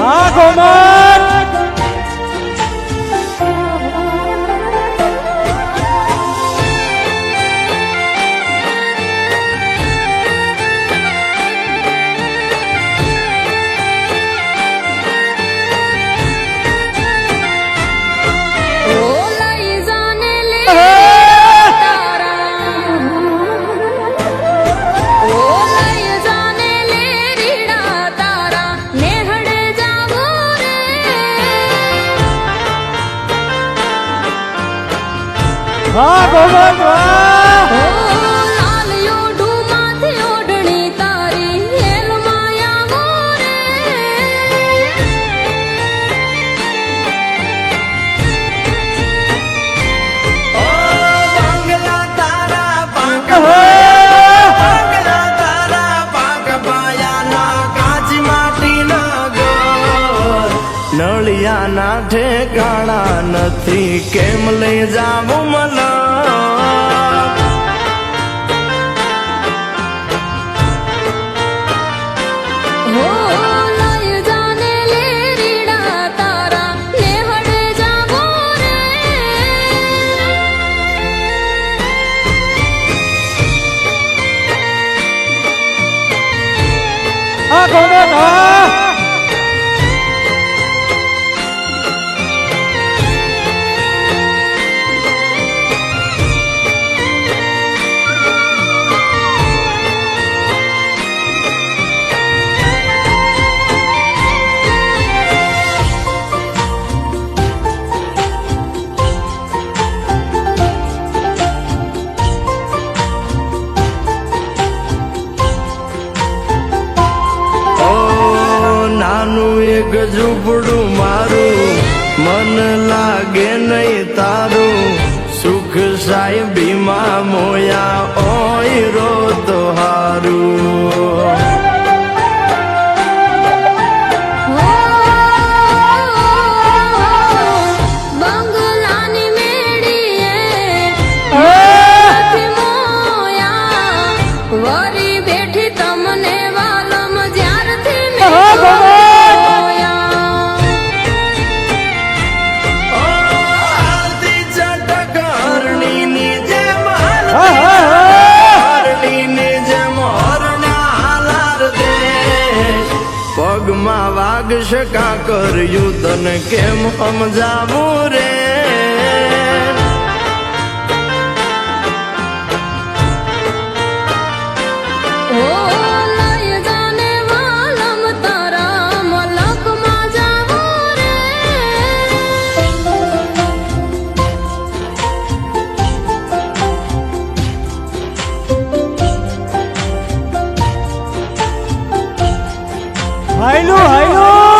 હા ગોમર હા ગોમર વાહ નળિયાના ઠેકાણા નથી કેમ લઈ જાવું મને હા ગોમર હા એક ઝૂંપડું મારું મન લાગે નહીં તારું સુખ સાહેબીમાં મોયા ઓય રો તો હારું પગમાં વાગશે કાકર યુદ્ધને કેમ સમજાવું રે હાયલો હાયલો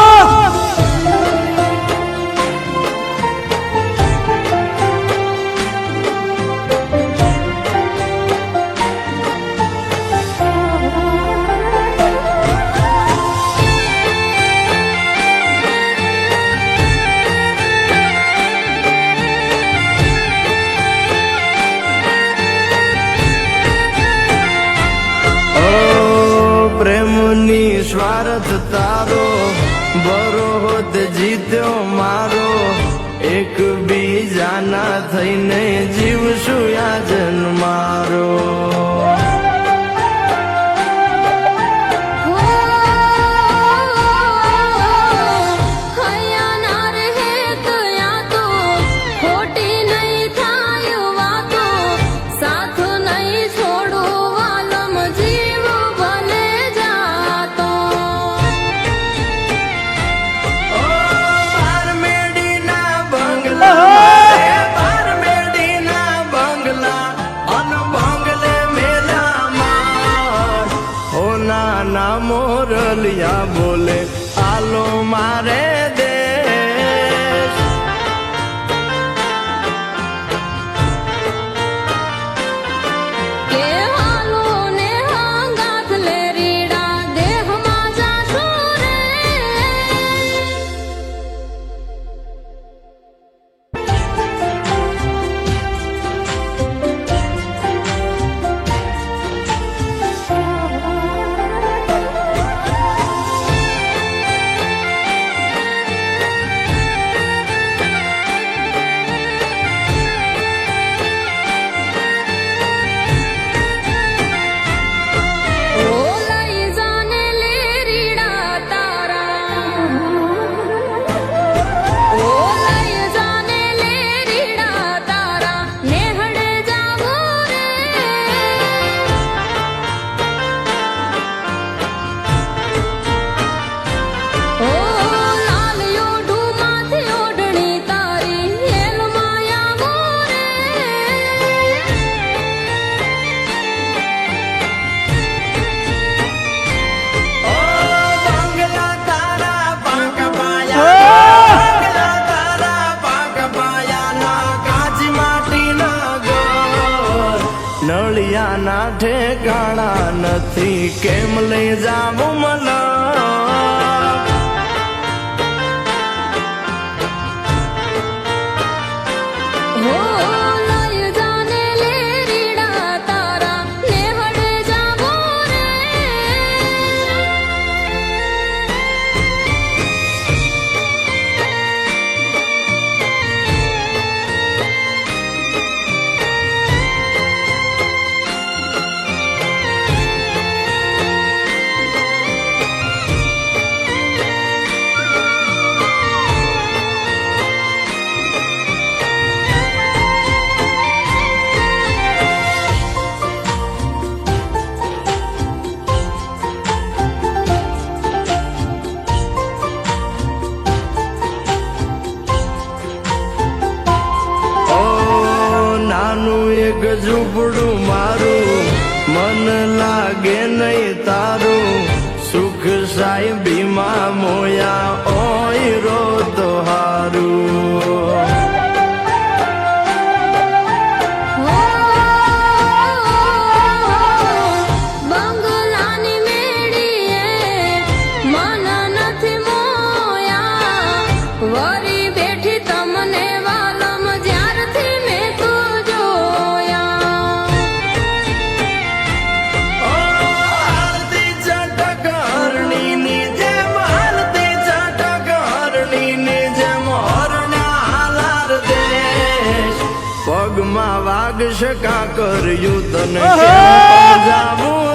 પ્રેમની સ્વાર્થ તારો બરોત જીત્યો મારો એક બીજાના થઈને જીવશું યાજન મારો મોરલિયા બોલે આલો મારે દેશ કે હાલો ને હાંગાથ લે રીડા દેહમાં જાશો રે ઠેકાણા નથી કેમ લઈ જાવું મલા હો લઈ જાને લેરીડા તારા નેહડે જાવો રે એક ઝૂંપડું મારું મન લાગે નહીં તારું સુખ સાહેબીમાં મોયા ઓય રો તો હારું બંગલાની મેળીએ મન નથી મોયા વરી બેઠી તમને વાલમ જ્યારથી મેં તો જોયા હાલતી ચાટક હરણીની જેમ હાલતી ચાટક હરણીની જેમ હરણા હાલાર દેશ પગમાં વાગશે કાકર યુદ્ધ ને જાવું